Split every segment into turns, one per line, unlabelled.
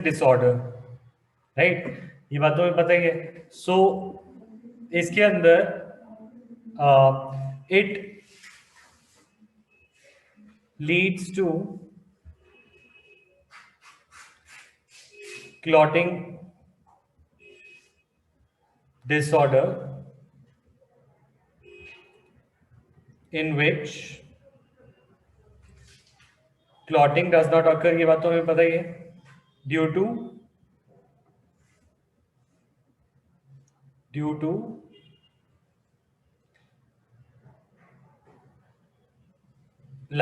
Disorder, right, ये बात तो हमें पता ही है। सो इसके अंदर it leads to clotting disorder in which clotting does not occur, ये बात तो हमें पता ही है, due to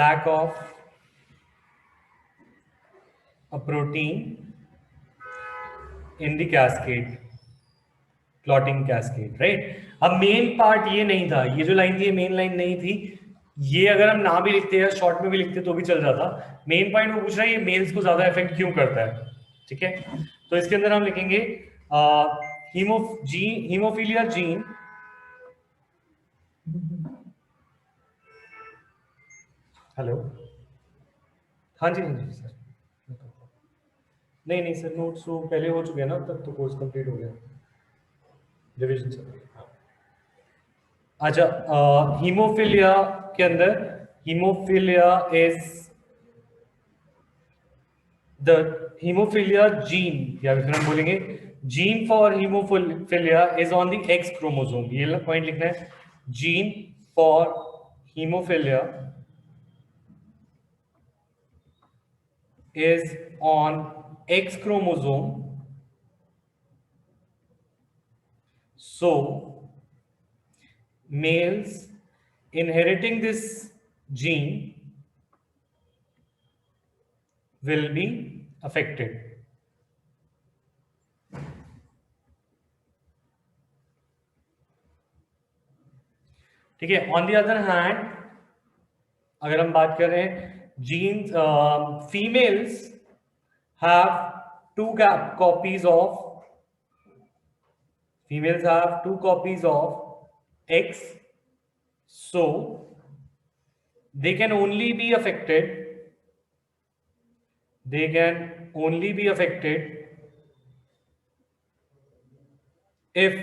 lack of a protein in the cascade, clotting cascade, right? अब मेन पार्ट ये नहीं था, ये जो लाइन थी ये मेन लाइन नहीं थी, ये अगर हम ना भी लिखते हैं शॉर्ट में भी लिखते तो भी चल जाता। मेन पॉइंट वो पूछ रहा है ये मेल्स को ज्यादा इफेक्ट क्यों करता है, ठीक है। तो इसके अंदर हम लिखेंगे हीमोफीलिया जीन हेलो, हाँ जी सर, नहीं सर नोट्स तो पहले हो चुके हैं ना, तब तो कोर्स कंप्लीट हो गया, रिवीजन सर। अच्छा, हीमोफीलिया के अंदर haemophilia is the haemophilia gene, या फिर हम बोलेंगे gene for haemophilia is on the x chromosome, ये पॉइंट लिखना है, gene for haemophilia is on X chromosome, so males inheriting this gene will be affected. ठीक है। ऑन द अदर हैंड अगर हम बात करें genes, females have two copies of X, so they can only be affected if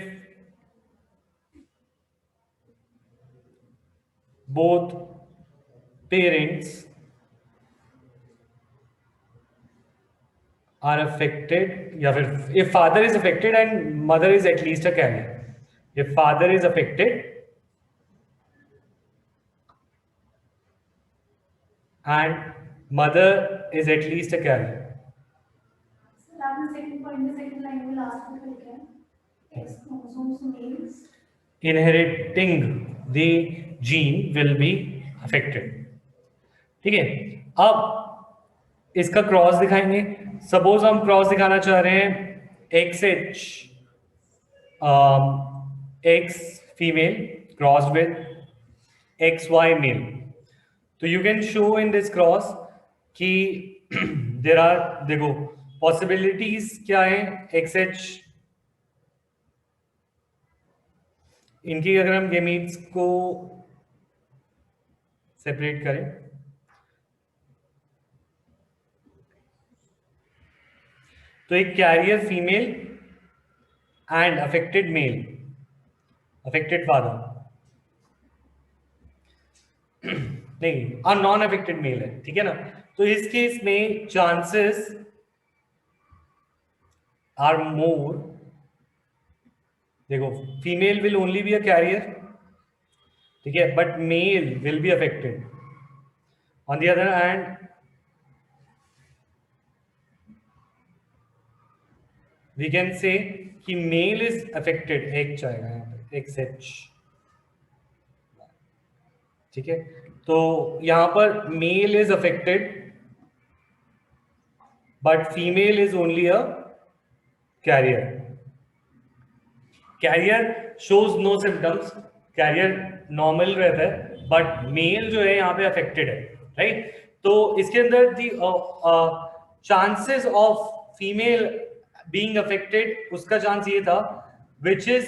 both parents are affected, या फिर if father is affected and mother is at least a carrier, if father is affected and mother is at least a carrier.
Sir आपने second point में second line में last में लिखा है X chromosomes males
Inheriting the gene will be affected, ठीक है। अब इसका क्रॉस दिखाएंगे, सपोज हम क्रॉस दिखाना चाह रहे हैं XH X female cross with XY male, तो you can show in this cross कि देर आर, देखो पॉसिबिलिटीज क्या है, XH इनकी अगर हम गेमीट्स को सेपरेट करें तो एक carrier female and affected male, affected father नहीं नॉन अफेक्टेड मेल है, ठीक है ना। तो इस केस में चांसेस आर मोर, देखो female will only be a carrier, ठीक है, but male will be affected. On the other hand we can say कि मेल इज अफेक्टेड, एक्स आएगा यहाँ पे XH, ठीक है। तो यहां पर male is affected but female is only a carrier, carrier shows no symptoms, carrier normal रहता है, बट मेल जो है यहाँ पे अफेक्टेड है, राइट। तो इसके अंदर the chances of female being affected, उसका चांस ये था which is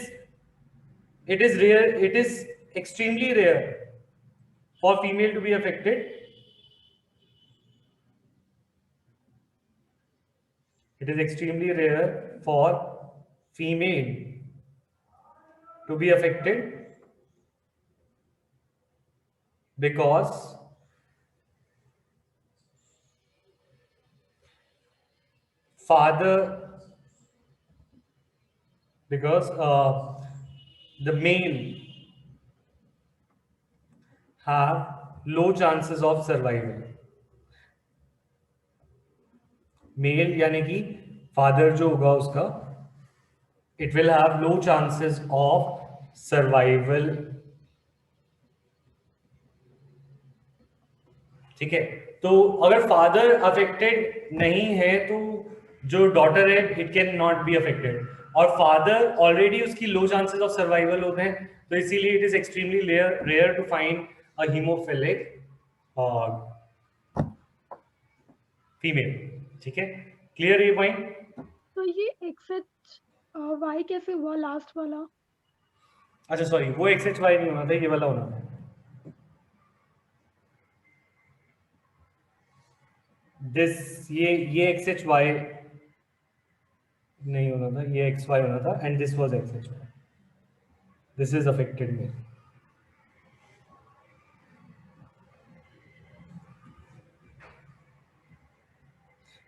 it is rare, it is extremely rare for female to be affected, it it is extremely rare for female to be affected because the male have low chances of survival. Male यानी कि father जो होगा उसका, it will have low chances of survival. ठीक है, तो अगर father affected नहीं है तो जो डॉटर है it can not be affected, और फादर ऑलरेडी उसकी लो चांसेस ऑफ सर्वाइवल होते हैं, तो इसीलिए it is extremely rare to find a haemophilic female. ठीक है, क्लियर ये पॉइंट?
तो ये XHY कैसे हुआ लास्ट वाला?
अच्छा सॉरी, वो XHY नहीं होना था, ये वाला होना था. ये XHY नहीं होना था, ये XY होना था, and this was XHY. This is affected male.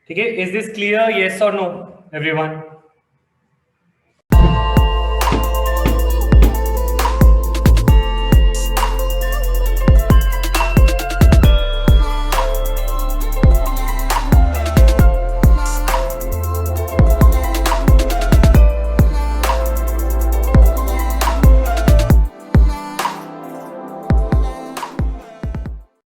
ठीक है, इज दिस क्लियर? येस और नो एवरीवन?